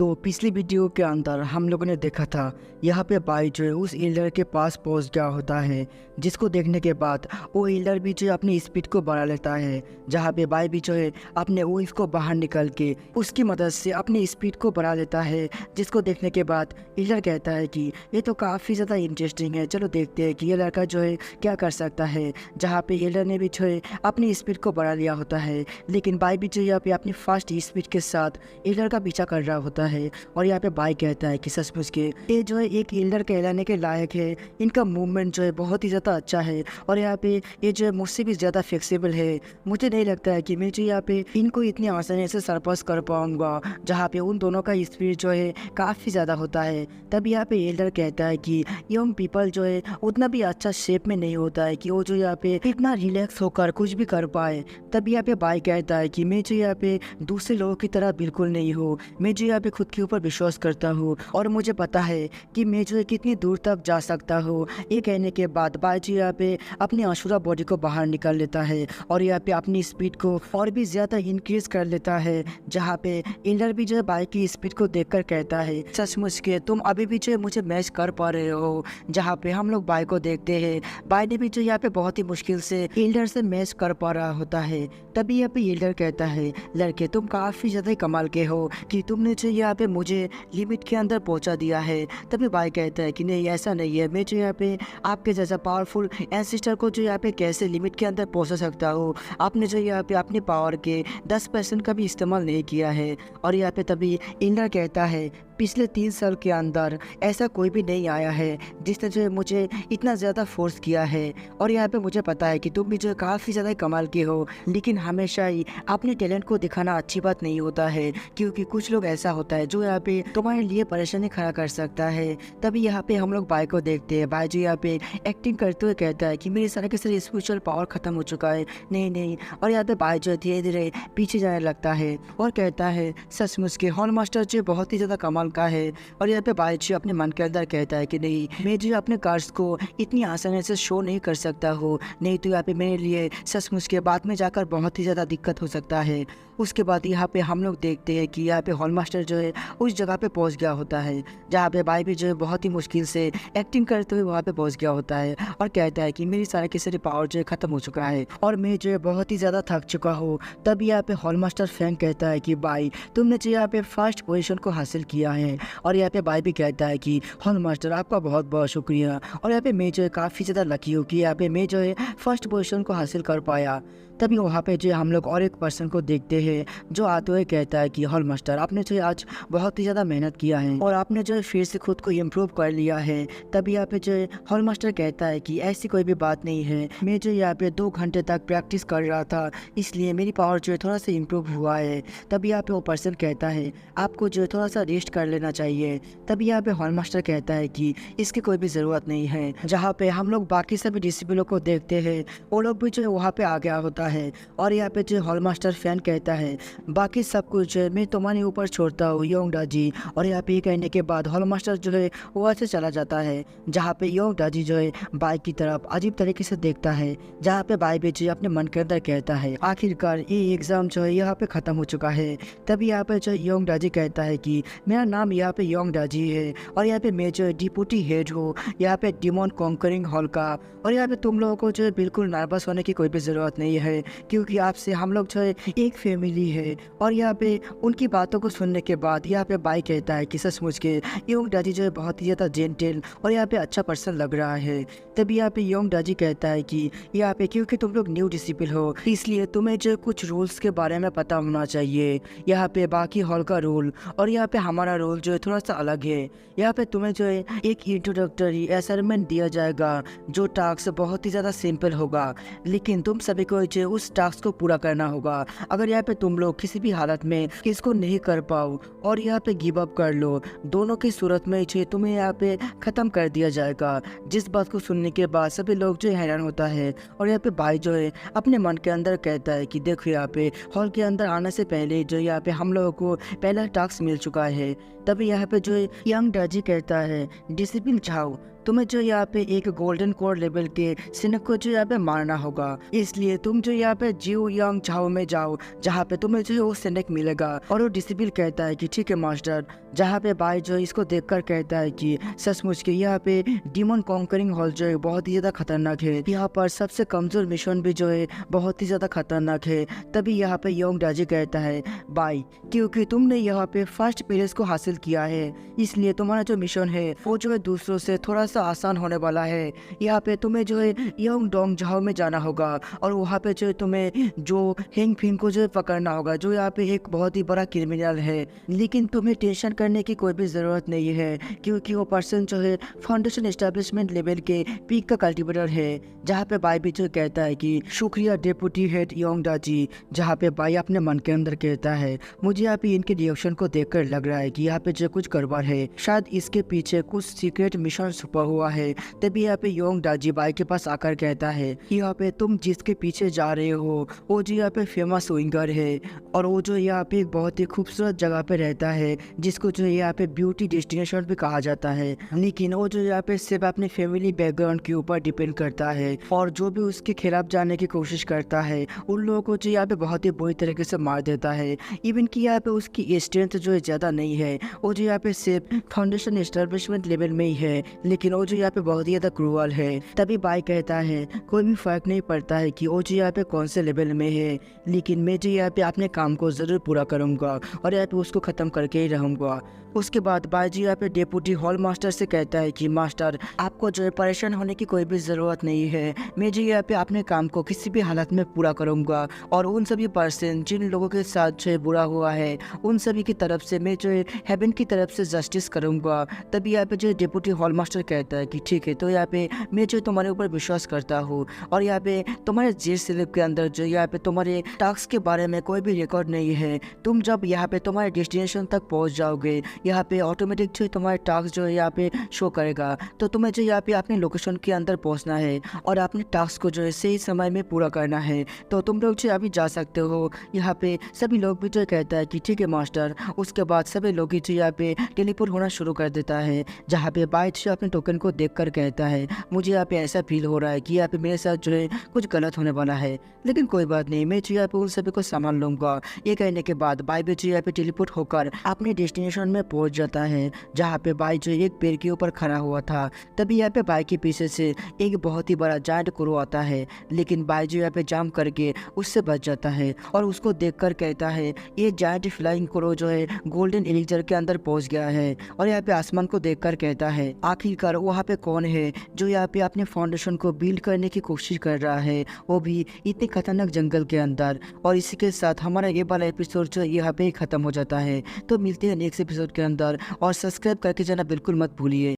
तो पिछली वीडियो के अंदर हम लोगों ने देखा था यहाँ पे बाई जो है उस एल्डर के पास पहुँच गया होता है, जिसको देखने के बाद वो एल्डर भी जो है अपनी स्पीड को बढ़ा लेता है। जहाँ पे बाई भी जो है अपने वुल्फ को बाहर निकल के उसकी मदद से अपनी स्पीड को बढ़ा लेता है, जिसको देखने के बाद एल्डर कहता है कि ये तो काफ़ी ज़्यादा इंटरेस्टिंग है, चलो देखते हैं कि ये लड़का जो है क्या कर सकता है। जहाँ पे एल्डर ने भी जो है अपनी स्पीड को बढ़ा लिया होता है, लेकिन बाई भी जो यहाँ पे अपनी फास्ट स्पीड के साथ एल्डर का पीछा कर रहा होता है। और यहाँ पे बाई कहता है कि सचमुच के ये जो है एक एल्डर कहलाने के लायक है, इनका मूवमेंट जो है बहुत ही ज़्यादा अच्छा है और यहाँ पे ये जो है मुझसे भी ज़्यादा फ्लेक्सिबल है। मुझे नहीं लगता है कि मैं जो यहाँ पे इनको इतनी आसानी से सरपास कर पाऊंगा, जहाँ पे उन दोनों का स्पीड जो है काफ़ी ज़्यादा होता है। तब यहाँ पे एल्डर कहता है कि यंग पीपल जो है उतना भी अच्छा शेप में नहीं होता है कि वो जो यहाँ पे इतना रिलैक्स होकर कुछ भी कर पाए। तब यहाँ पे बाई कहता है कि मैं जो यहाँ पे दूसरे लोगों की तरह बिल्कुल नहीं हूँ, मैं जो यहाँ पे खुद के ऊपर विश्वास करता हूँ और मुझे पता है कि मैं जो है कितनी दूर तक जा सकता हूँ। ये कहने के बाद बाई जो यहाँ पे अपनी अशुरा बॉडी को बाहर निकाल लेता है और यहाँ पे अपनी स्पीड को और भी ज़्यादा इंक्रीज कर लेता है। जहाँ पे एल्डर भी जो है बाई की स्पीड को देखकर कहता है सचमुच के तुम अभी भी जो है मुझे मैच कर पा रहे हो। जहाँ पे हम लोग बाई को देखते हैं, बाई ने भी जो यहाँ पे बहुत ही मुश्किल से एल्डर से मैच कर पा रहा होता है। तभी यहाँ पे एल्डर कहता है लड़के तुम काफ़ी ज़्यादा कमाल के हो कि तुमने जो यहाँ पे मुझे लिमिट के अंदर पहुँचा दिया है। तभी बाई कहता है कि नहीं ऐसा नहीं है, मैं जो यहाँ पे आपके जैसा पावरफुल एंसेस्टर को जो यहाँ पे कैसे लिमिट के अंदर पहुँचा सकता हूँ। आपने जो यहाँ पे अपने पावर के 10% का भी इस्तेमाल नहीं किया है। और यहाँ पे तभी एल्डर कहता है पिछले 3 साल के अंदर ऐसा कोई भी नहीं आया है जिसने जो है मुझे इतना ज़्यादा फोर्स किया है। और यहाँ पे मुझे पता है कि तुम भी जो है काफ़ी ज़्यादा कमाल के हो, लेकिन हमेशा ही अपने टैलेंट को दिखाना अच्छी बात नहीं होता है, क्योंकि कुछ लोग ऐसा होता है जो यहाँ पे तुम्हारे लिए परेशानी खड़ा कर सकता है। तभी यहाँ पे हम लोग बाई को देखते हैं, बाई जो यहाँ पे एक्टिंग करते हुए कहता है कि मेरे सारे के सारे स्पिरिचुअल पावर खत्म हो चुका है, नहीं। और यहाँ पे बाई जो धीरे धीरे पीछे जाने लगता है और कहता है सचमुच के हॉल मास्टर जो बहुत ही ज़्यादा कमाल का है। और यहाँ पे बाई जो अपने मन के अंदर कहता है कि नहीं, मैं जो अपने कार्ड्स को इतनी आसानी से शो नहीं कर सकता हूँ, नहीं तो यहाँ पे मेरे लिए सचमुच के बाद में जाकर बहुत ही ज़्यादा दिक्कत हो सकता है। उसके बाद यहाँ पे हम लोग देखते हैं कि यहाँ पे हॉल मास्टर जो है उस जगह पे पहुँच गया होता है, जहाँ पे बाई भी जो है बहुत ही मुश्किल से एक्टिंग करते हुए वहाँ पे पहुँच गया होता है और कहता है कि मेरी सारे के सारे पावर जो है खत्म हो चुका है और मैं जो है बहुत ही ज़्यादा थक चुका हूँ। तब यहाँ पे हॉल मास्टर फैंक कहता है कि बाई तुमने जो यहाँ पे फर्स्ट पोजीशन को हासिल किया है। और यहाँ पे बाई भी कहता है कि हॉल मास्टर आपका बहुत बहुत शुक्रिया, और यहाँ पे मैं जो है काफ़ी ज़्यादा लकी हूँ कि यहाँ पे मैं जो है फर्स्ट पोजीशन को हासिल कर पाया। तभी वहाँ पे जो हम लोग और एक पर्सन को देखते हैं जो आते हुए कहता है कि हॉल मास्टर आपने जो है आज बहुत ही ज़्यादा मेहनत किया है और आपने जो है फिर से खुद को इम्प्रूव कर लिया है। तभी यहाँ पे जो है हॉल मास्टर कहता है कि ऐसी कोई भी बात नहीं है, मैं जो यहाँ पे 2 घंटे तक प्रैक्टिस कर रहा था, इसलिए मेरी पावर जो है थोड़ा सा इम्प्रूव हुआ है। तभी यहाँ पे वो पर्सन कहता है आपको जो है थोड़ा सा रेस्ट कर लेना चाहिए। तभी यहाँ पे हॉल मास्टर कहता है कि इसकी कोई भी ज़रूरत नहीं है। जहाँ पे हम लोग बाकी सभी डिसिबलों को देखते हैं, वो लोग भी जो है वहाँ पे आ गया होता है। और यहाँ पे जो हॉल मास्टर फैन कहता है बाकी सब कुछ मैं तुम्हारे ऊपर छोड़ता हूँ योंग डाजी। और यहाँ पे कहने के बाद हॉल मास्टर जो है वो ऐसे चला जाता है, जहाँ पे योंग डाजी जो है बाई की तरफ अजीब तरीके से देखता है। जहाँ पे बाई भी जो अपने मन के अंदर कहता है आखिरकार ये एग्जाम जो है यहाँ पे खत्म हो चुका है। तभी यहाँ पे जो योंग डाजी कहता है कि मेरा नाम यहाँ पे योंग डाजी है और यहाँ पे मैं जो है डिप्यूटी हेड हूँ यहाँ पे डिमॉन कॉन्करिंग हॉल का। और यहाँ पे तुम लोगों को जो है बिल्कुल नर्वस होने की कोई भी ज़रूरत नहीं है, क्योंकि आपसे हम लोग जो है एक फैमिली है। और यहाँ पे उनकी बातों को सुनने के बाद यहाँ पे बाई कहता है कि सचमुच के योंग डाजी जो है बहुत ही ज़्यादा जेंटल और यहाँ पे अच्छा पर्सन लग रहा है। तभी यहाँ पे योंग डाजी कहता है कि यहाँ पे क्योंकि तुम लोग न्यू डिसिपल हो, इसलिए तुम्हें जो कुछ रूल्स के बारे में पता होना चाहिए। यहाँ पे बाकी हॉल का रूल और यहाँ पे हमारा रूल जो है थोड़ा सा अलग है। यहाँ पे तुम्हें जो है एक इंट्रोडक्टरी असाइनमेंट दिया जाएगा जो टास्क बहुत ही ज़्यादा सिंपल होगा, लेकिन तुम सभी को जो उस टास्क को पूरा करना होगा। अगर यहाँ पे तुम लोग किसी भी हालत में इसको नहीं कर पाओ और यहाँ पे गिव अप कर लो, दोनों की सूरत में जो तुम्हें यहाँ पे ख़त्म कर दिया जाएगा। जिस बात को सुनने के बाद सभी लोग जो हैरान होता है। और यहाँ पे बाई जो है अपने मन के अंदर कहता है कि देखो यहाँ पे हॉल के अंदर आने से पहले जो यहाँ पे हम लोगों को पहला टास्क मिल चुका है। तभी यहाँ पे जो यंग डाजी कहता है डिसिप्लिन चाहो तुम्हें जो यहाँ पे एक गोल्डन कोर लेवल के सिनक को जो यहाँ पे मारना होगा। इसलिए तुम जो यहाँ पे जियो यांग झाओ में जाओ, जहाँ पे तुम्हें जो है वो सिनक मिलेगा। और वो डिसिबल कहता है कि ठीक है मास्टर। जहाँ पे बाई जो है इसको देखकर कहता है कि सचमुच के यहाँ पे डीमन कॉन्करिंग हॉल जो है बहुत ही ज्यादा खतरनाक है। यहाँ पर सबसे कमजोर मिशन भी जो है बहुत ही ज्यादा खतरनाक है। तभी यहाँ पे योंग डाजी कहता है बाई, क्योंकि तुमने यहाँ पे फर्स्ट पेरेस को हासिल किया है, इसलिए तुम्हारा जो मिशन है वो जो है दूसरों से थोड़ा सा आसान होने वाला है। यहाँ पे तुम्हें जो है योंग डोंग झाओ में जाना होगा और वहाँ पे जो है तुम्हें जो हेंग फिंग को जो है पकड़ना होगा, जो यहाँ पे एक बहुत ही बड़ा क्रिमिनल है। लेकिन तुम्हें टेंशन करने की कोई भी जरूरत नहीं है, क्योंकि वो पर्सन जो है फाउंडेशन एस्टेब्लिशमेंट लेवल के पीक का कल्टिवेटर है। जहाँ पे बाई भी जो कहता है कि शुक्रिया डेप्यूटी हेड योंग डाजी। जहाँ पे बाई अपने मन के अंदर कहता है मुझे यहाँ पे इनके रिएक्शन को देखकर लग रहा है कि यहाँ पे जो कुछ गड़बड़ है, शायद इसके पीछे कुछ सीक्रेट मिशन छुपा हुआ है। तभी यहाँ पे योंग डाजी बाई के पास आकर कहता है यहाँ पे तुम जिसके पीछे जा रहे हो वो जो यहाँ पे फेमस विंगर है, और वो जो यहाँ पे एक बहुत ही खूबसूरत जगह पे रहता है जिसको जो यहाँ पे ब्यूटी डेस्टिनेशन भी कहा जाता है। लेकिन वो जो यहाँ पे सिर्फ अपने फैमिली बैकग्राउंड के ऊपर डिपेंड करता है, और जो भी उसके खिलाफ जाने की कोशिश करता है उन लोगों को जो यहाँ पे बहुत ही बुरी तरीके से मार देता है। इवन कि यहाँ पे उसकी स्ट्रेंथ जो है ज़्यादा नहीं है, वो जो यहाँ पे सिर्फ फाउंडेशन एस्टेब्लिशमेंट लेवल में ही है, लेकिन वो जो यहाँ पे बहुत ही ज़्यादा क्रूअल है। तभी बाई कहता है कोई भी फर्क नहीं पड़ता है कि वो जो यहाँ पे कौन से लेवल में है, लेकिन मैं जो यहाँ पे अपने काम को ज़रूर पूरा करूँगा और यहाँ पे उसको ख़त्म करके ही रहूँगा। उसके बाद बाजी यहाँ पे डेप्यूटी हॉल मास्टर से कहता है कि मास्टर आपको जो है परेशान होने की कोई भी ज़रूरत नहीं है, मैं जो यहाँ पे अपने काम को किसी भी हालत में पूरा करूँगा, और उन सभी पर्सन जिन लोगों के साथ जो है बुरा हुआ है उन सभी की तरफ से मैं जो है हेवन की तरफ से जस्टिस करूँगा। तभी यहाँ पे जो डेप्यूटी हॉल मास्टर कहता है कि ठीक है, तो यहाँ पे मैं जो तुम्हारे ऊपर विश्वास करता हूँ, और यहाँ पे तुम्हारे जेल स्लिप के अंदर जो यहाँ पे तुम्हारे टास्क के बारे में कोई भी रिकॉर्ड नहीं है। तुम जब यहाँ पे तुम्हारे डेस्टिनेशन तक पहुँच जाओगे, यहाँ पे ऑटोमेटिक जो तुम्हारे टास्क जो है यहाँ पे शो करेगा। तो तुम्हें जो यहाँ पे अपने लोकेशन के अंदर पहुँचना है और अपने टास्क को जो है सही समय में पूरा करना है। तो तुम लोग जो अभी जा सकते हो। यहाँ पे सभी लोग भी जो कहता है कि ठीक है मास्टर। उसके बाद सभी लोग जो यहाँ पे टेलीपोर्ट होना शुरू कर देता है। जहाँ पे बाइट जो अपने टोकन को देख कर कहता है मुझे यहाँ पे ऐसा फील हो रहा है कि यहाँ पे मेरे साथ जो है कुछ गलत होने वाला है, लेकिन कोई बात नहीं, मैं जो यहाँ पे उन सभी को संभाल लूंगा। ये कहने के बाद बाई भी जो यहाँ पे टेलीपोर्ट होकर अपने डेस्टिनेशन में पहुंच जाता है, जहाँ पे बाई जो एक पेड़ के ऊपर खड़ा हुआ था। तभी यहाँ पे बाई के पीछे से एक बहुत ही बड़ा जायंट क्रो आता है, लेकिन बाई जो यहाँ पे जंप करके उससे बच जाता है और उसको देखकर कहता है ये जायंट फ्लाइंग क्रो जो है गोल्डन एलिक्सर के अंदर पहुंच गया है। और यहाँ पे आसमान को देखकर कहता है आखिरकार वहाँ पे कौन है जो यहाँ पे अपने फाउंडेशन को बिल्ड करने की कोशिश कर रहा है, वो भी इतने खतरनाक जंगल के अंदर। और इसी के साथ हमारा ये वाला एपिसोड जो यहाँ पे खत्म हो जाता है। तो मिलते हैं नेक्स्ट एपिसोड के अंदर, और सब्सक्राइब करके जाना बिल्कुल मत भूलिए।